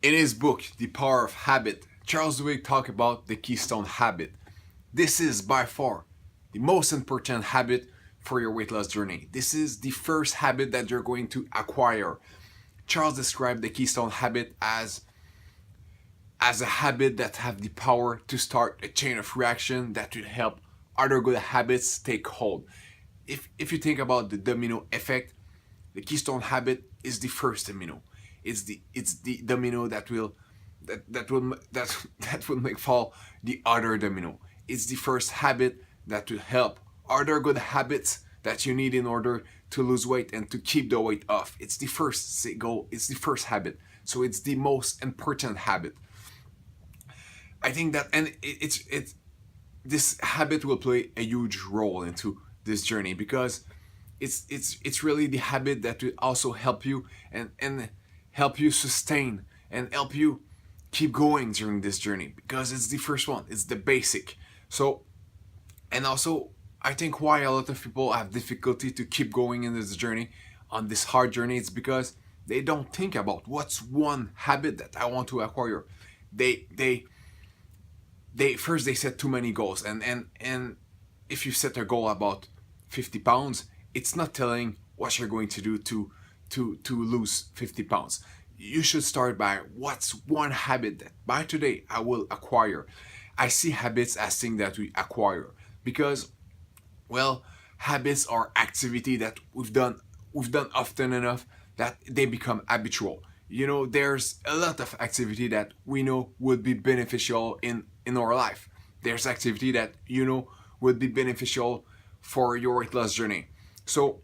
In his book, The Power of Habit, Charles Duhigg talked about the keystone habit. This is by far the most important habit for your weight loss journey. This is the first habit that you're going to acquire. Charles described the keystone habit as a habit that have the power to start a chain of reaction that will help other good habits take hold. If you think about the domino effect, the keystone habit is the first domino. It's the domino that will make fall the other domino. It's the first habit that will help other good habits that you need in order to lose weight and to keep the weight off. It's the first goal. It's the first habit. So it's the most important habit. I think that, and it's this habit will play a huge role into this journey because it's really the habit that will also help you and help you sustain and help you keep going during this journey because it's the first one. It's the basic. So, and also I think why a lot of people have difficulty to keep going in this journey, on this hard journey, it's because they don't think about what's one habit that I want to acquire. They first they set too many goals, and if you set a goal about 50 pounds, it's not telling what you're going to do to lose 50 pounds. You should start by what's one habit that by today I will acquire. I see habits as things that we acquire because, well, habits are activity that we've done often enough that they become habitual. You know, there's a lot of activity that we know would be beneficial in our life. There's activity that you know would be beneficial for your weight loss journey. So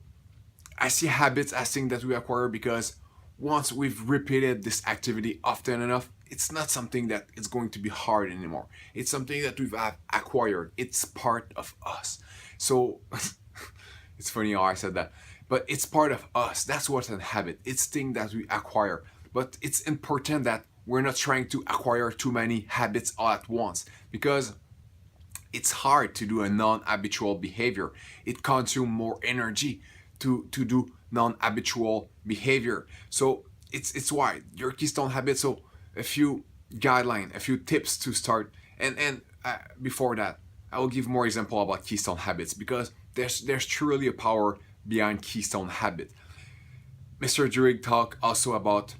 I see habits as things that we acquire because once we've repeated this activity often enough, it's not something that it's going to be hard anymore. It's something that we've acquired. It's part of us. So it's funny how I said that, but it's part of us. That's what's a habit. It's thing that we acquire. But it's important that we're not trying to acquire too many habits all at once because it's hard to do a non-habitual behavior. It consumes more energy to do non-habitual behavior. So it's why your keystone habit. So a few guidelines, a few tips to start. And before that, I will give more example about keystone habits because there's truly a power behind keystone habit. Mr. Druig talk also about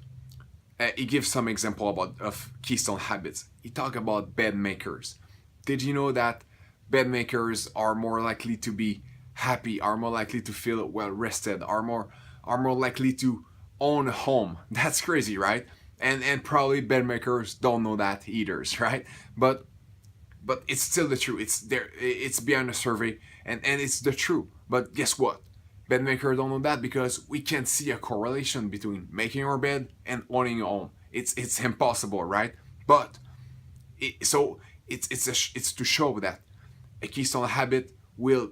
he gives some example about of keystone habits. He talk about bed makers. Did you know that bed makers are more likely to be happy, are more likely to feel well rested, are more likely to own a home? That's crazy, right? And probably bed makers don't know that either, right? But it's still the truth. It's there. It's behind a survey, and it's the truth. But guess what? Bed makers don't know that because we can't see a correlation between making our bed and owning a home. It's impossible, right? But it's to show that a keystone habit will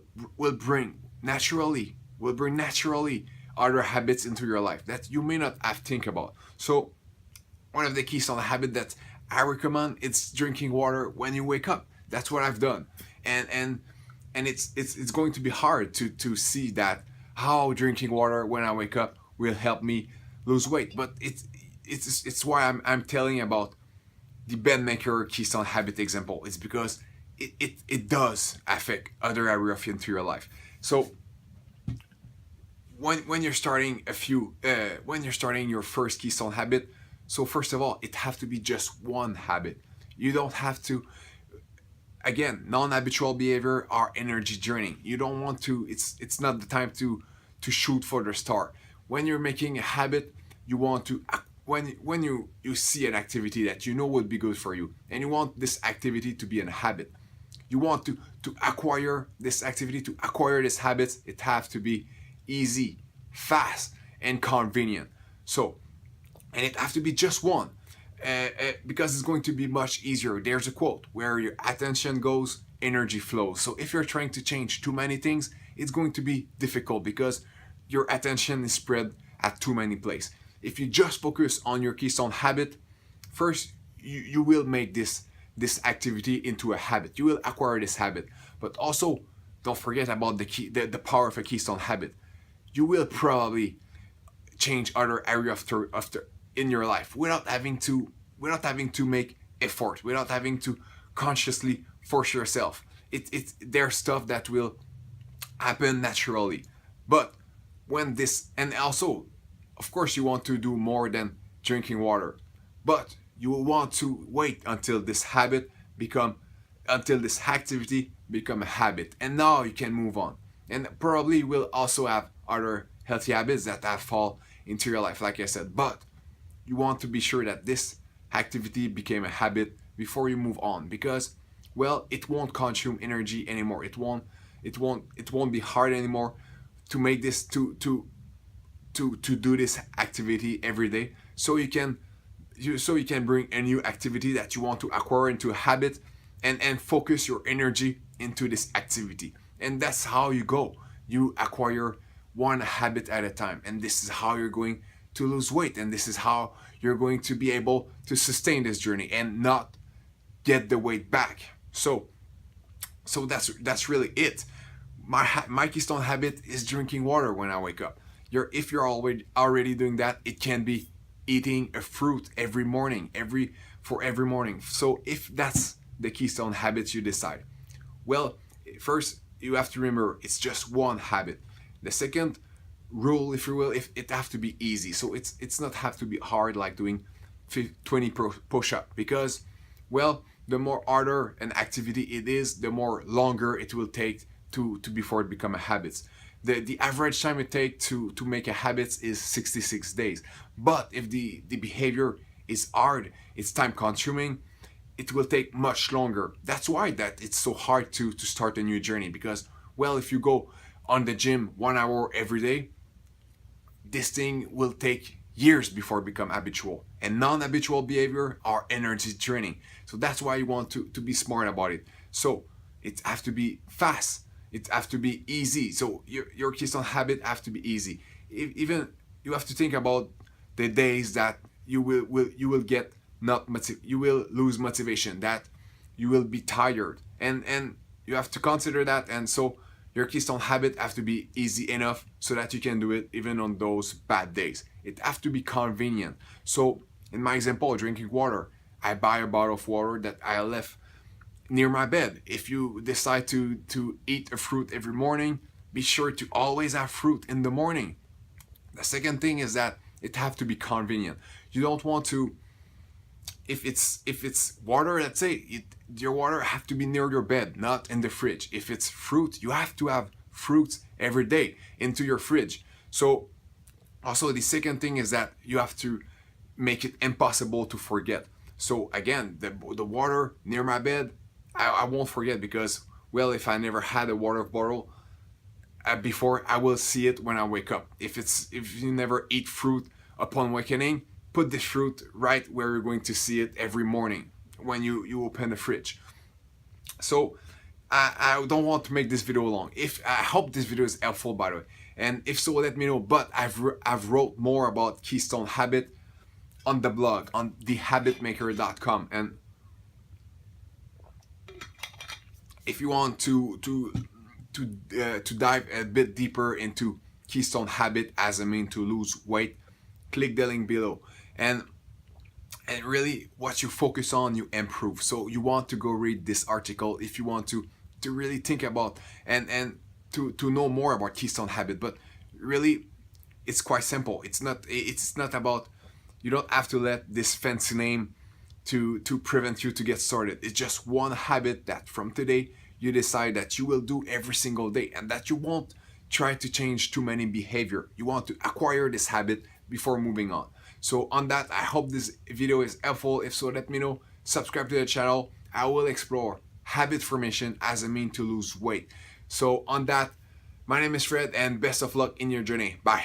bring naturally other habits into your life that you may not have think about. So one of the keystone habit that I recommend it's drinking water when you wake up. That's what I've done, and it's going to be hard to see that how drinking water when I wake up will help me lose weight. But it's why I'm telling about the bed maker keystone habit example. It's because it does affect other areas into your life. So when you're starting when you're starting your first keystone habit, so first of all, it have to be just one habit. You don't have to, again, non-habitual behavior are energy draining. You don't want to, it's not the time to shoot for the star. When you're making a habit, you want to, when you see an activity that you know would be good for you and you want this activity to be a habit, you want to acquire this activity, to acquire this habit, it have to be easy, fast, and convenient. So, and it have to be just one, because it's going to be much easier. There's a quote: where your attention goes, energy flows. So if you're trying to change too many things, it's going to be difficult because your attention is spread at too many places. If you just focus on your keystone habit, first you will make this activity into a habit. You will acquire this habit, but also don't forget about the power of a keystone habit. You will probably change other area in your life without having to without having to make effort, without having to consciously force yourself. It's there's stuff that will happen naturally. But when this, and also, of course, you want to do more than drinking water, but you will want to wait until this habit become, until this activity become a habit, and now you can move on. And probably you will also have other healthy habits that have fall into your life, like I said, but you want to be sure that this activity became a habit before you move on, because well, it won't consume energy anymore. It won't be hard anymore to make this, to do this activity every day. So you can bring a new activity that you want to acquire into a habit, and focus your energy into this activity. And that's how you go. You acquire one habit at a time, and this is how you're going to lose weight, and this is how you're going to be able to sustain this journey and not get the weight back. So that's really it. My keystone habit is drinking water when I wake up. If you're already doing that, it can be eating a fruit every morning, every morning. So if that's the keystone habit you decide, well, first you have to remember it's just one habit. The second rule, if you will, if it have to be easy. So it's not have to be hard, like doing 20 push-up, because well, the more harder an activity it is, the more longer it will take to before it become a habit. The average time it takes to make a habit is 66 days. But if the behavior is hard, it's time consuming, it will take much longer. That's why that it's so hard to start a new journey, because well, if you go on the gym 1 hour every day, this thing will take years before it become habitual. And non-habitual behavior are energy draining. So that's why you want to be smart about it. So it have to be fast, it have to be easy. So your keystone habit have to be easy. Even you have to think about the days that you will get not you will lose motivation, that you will be tired, and you have to consider that. And so your keystone habit have to be easy enough so that you can do it even on those bad days. It have to be convenient. So in my example, drinking water, I buy a bottle of water that I left near my bed. If you decide to eat a fruit every morning, be sure to always have fruit in the morning. The second thing is that it have to be convenient. You don't want to, if it's water, let's say your water have to be near your bed, not in the fridge. If it's fruit, you have to have fruits every day into your fridge. So also the second thing is that you have to make it impossible to forget. So again, the water near my bed, I won't forget, because well, if I never had a water bottle before, I will see it when I wake up. If you never eat fruit upon awakening, put the fruit right where you're going to see it every morning when you open the fridge. So I don't want to make this video long. I hope this video is helpful, by the way, and if so, let me know. But I've wrote more about keystone habit on the blog on thehabitmaker.com, and if you want to dive a bit deeper into keystone habit as a mean to lose weight, click the link below. And really, what you focus on, you improve. So you want to go read this article if you want to really think about and to know more about keystone habit. But really, it's quite simple. It's not about, you don't have to let this fancy name to prevent you to get started. It's just one habit that from today you decide that you will do every single day, and that you won't try to change too many behavior. You want to acquire this habit before moving on. So on that, I hope this video is helpful. If so, let me know. Subscribe to the channel. I will explore habit formation as a mean to lose weight. So on that, my name is Fred, and best of luck in your journey. Bye.